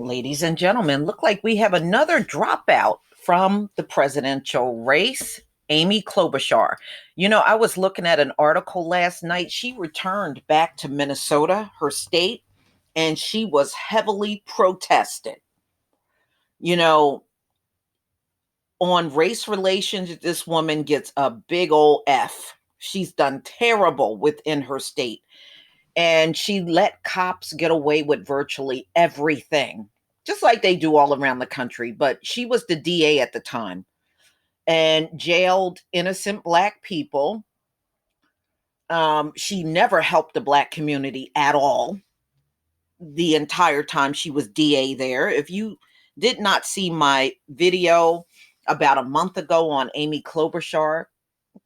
Ladies and gentlemen, look like we have another dropout from the presidential race. Amy Klobuchar. I was looking at an article last night. She returned back to Minnesota, her state, and she was heavily protested. You know, on race relations, this woman gets a big old F. She's done terrible within her state, and she let cops get away with virtually everything, just like they do all around the country. But she was the DA at the time and jailed innocent Black people. She never helped the Black community at all the entire time she was DA there. If you did not see my video about a month ago on Amy Klobuchar,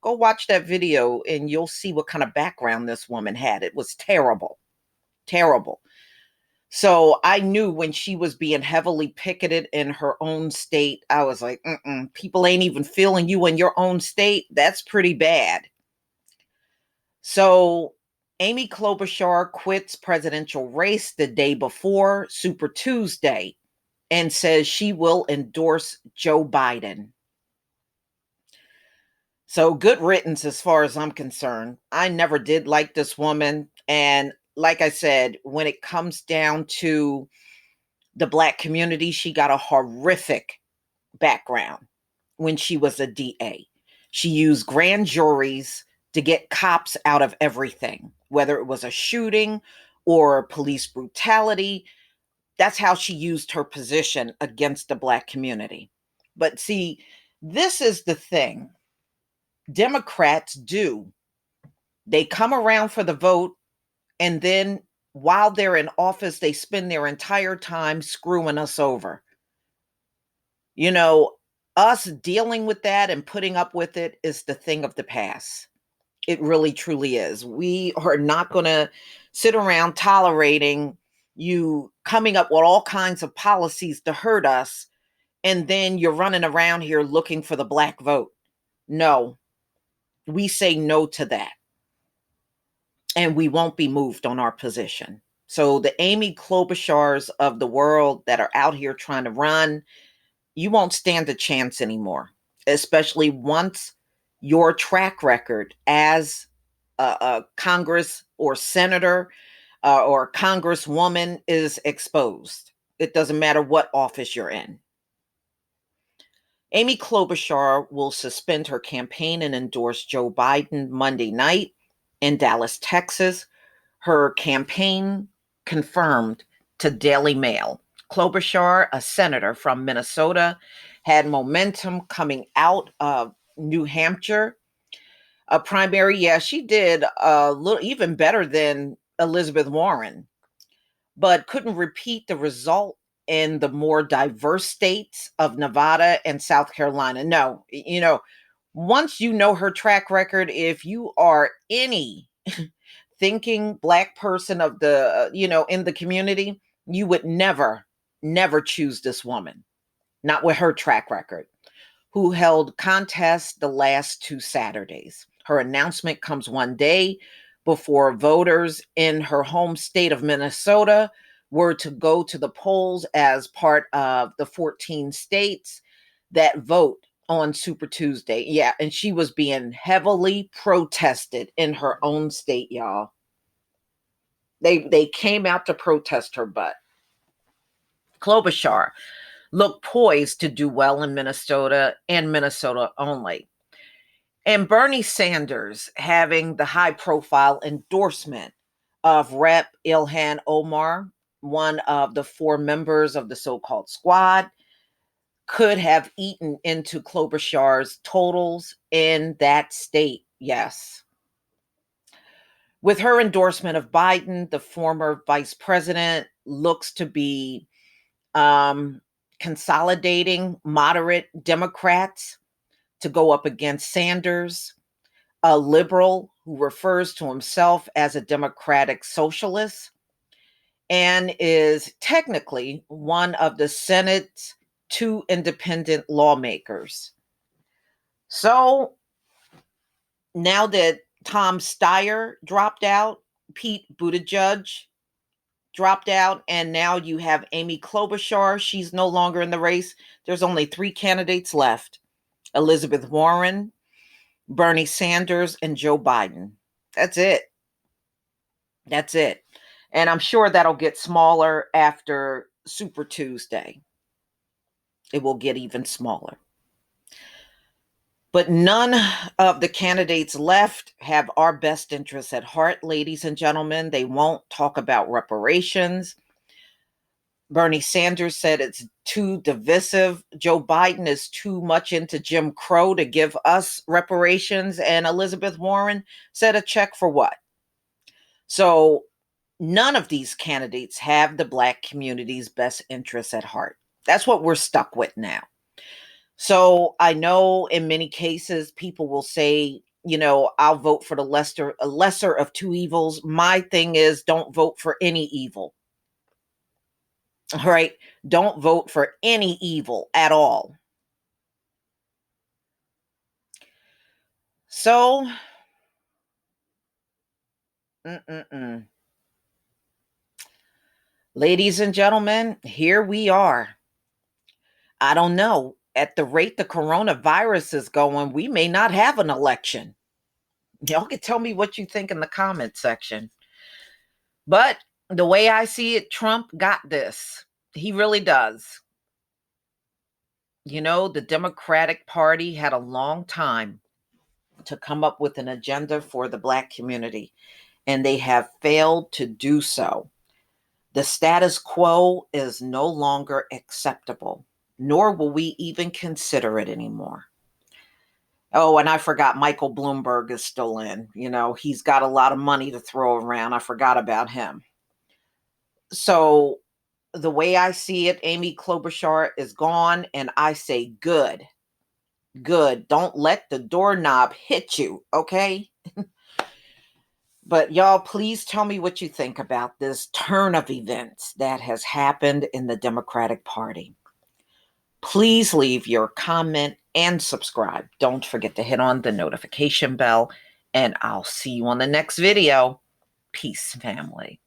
go watch that video and you'll see what kind of background this woman had. It was terrible, terrible. So I knew when she was being heavily picketed in her own state, I was like, people ain't even feeling you in your own state. That's pretty bad. So Amy Klobuchar quits presidential race the day before Super Tuesday and says she will endorse Joe Biden. So good riddance as far as I'm concerned. I never did like this woman. And like I said, when it comes down to the Black community, she got a horrific background when she was a DA. She used grand juries to get cops out of everything, whether it was a shooting or police brutality. That's how she used her position against the Black community. But see, this is the thing Democrats do. They come around for the vote, and then while they're in office, they spend their entire time screwing us over. You know, us dealing with that and putting up with it is the thing of the past. It really truly is. We are not going to sit around tolerating you coming up with all kinds of policies to hurt us, and then you're running around here looking for the Black vote. No, we say no to that. And we won't be moved on our position. So the Amy Klobuchars of the world that are out here trying to run, you won't stand a chance anymore, especially once your track record as a Congress or senator or congresswoman is exposed. It doesn't matter what office you're in. Amy Klobuchar will suspend her campaign and endorse Joe Biden Monday night in Dallas, Texas. Her campaign confirmed to Daily Mail. Klobuchar, a senator from Minnesota, had momentum coming out of New Hampshire. A primary, yeah, she did a little even better than Elizabeth Warren, but couldn't repeat the result in the more diverse states of Nevada and South Carolina. No, once you know her track record, if you are any thinking Black person of the, in the community, you would never, never choose this woman, not with her track record, who held contests the last 2 Saturdays. Her announcement comes one day before voters in her home state of Minnesota were to go to the polls as part of the 14 states that vote on Super Tuesday. Yeah, and she was being heavily protested in her own state, y'all. They came out to protest her butt. Klobuchar looked poised to do well in Minnesota and Minnesota only. And Bernie Sanders having the high profile endorsement of Rep. Ilhan Omar, one of the 4 members of the so-called squad, could have eaten into Klobuchar's totals in that state. Yes. With her endorsement of Biden, the former vice president looks to be consolidating moderate Democrats to go up against Sanders, a liberal who refers to himself as a democratic socialist and is technically one of the Senate's 2 independent lawmakers. So now that Tom Steyer dropped out, Pete Buttigieg dropped out, and now you have Amy Klobuchar. She's no longer in the race. There's only 3 candidates left: Elizabeth Warren, Bernie Sanders, and Joe Biden. That's it. That's it. And I'm sure that'll get smaller after Super Tuesday. It will get even smaller. But none of the candidates left have our best interests at heart, ladies and gentlemen. They won't talk about reparations. Bernie Sanders said it's too divisive. Joe Biden is too much into Jim Crow to give us reparations. And Elizabeth Warren said a check for what? So none of these candidates have the Black community's best interests at heart. That's what we're stuck with now. So I know in many cases people will say, I'll vote for the lesser of two evils. My thing is, don't vote for any evil. All right. Don't vote for any evil at all. So, ladies and gentlemen, here we are. I don't know. At the rate the coronavirus is going, we may not have an election. Y'all can tell me what you think in the comment section. But the way I see it, Trump got this. He really does. The Democratic Party had a long time to come up with an agenda for the Black community, and they have failed to do so. The status quo is no longer acceptable, nor will we even consider it anymore. Oh, and I forgot Michael Bloomberg is still in. He's got a lot of money to throw around. I forgot about him. So the way I see it, Amy Klobuchar is gone, and I say good. Good. Don't let the doorknob hit you, okay? But y'all, please tell me what you think about this turn of events that has happened in the Democratic Party. Please leave your comment and subscribe. Don't forget to hit on the notification bell, and I'll see you on the next video. Peace, family.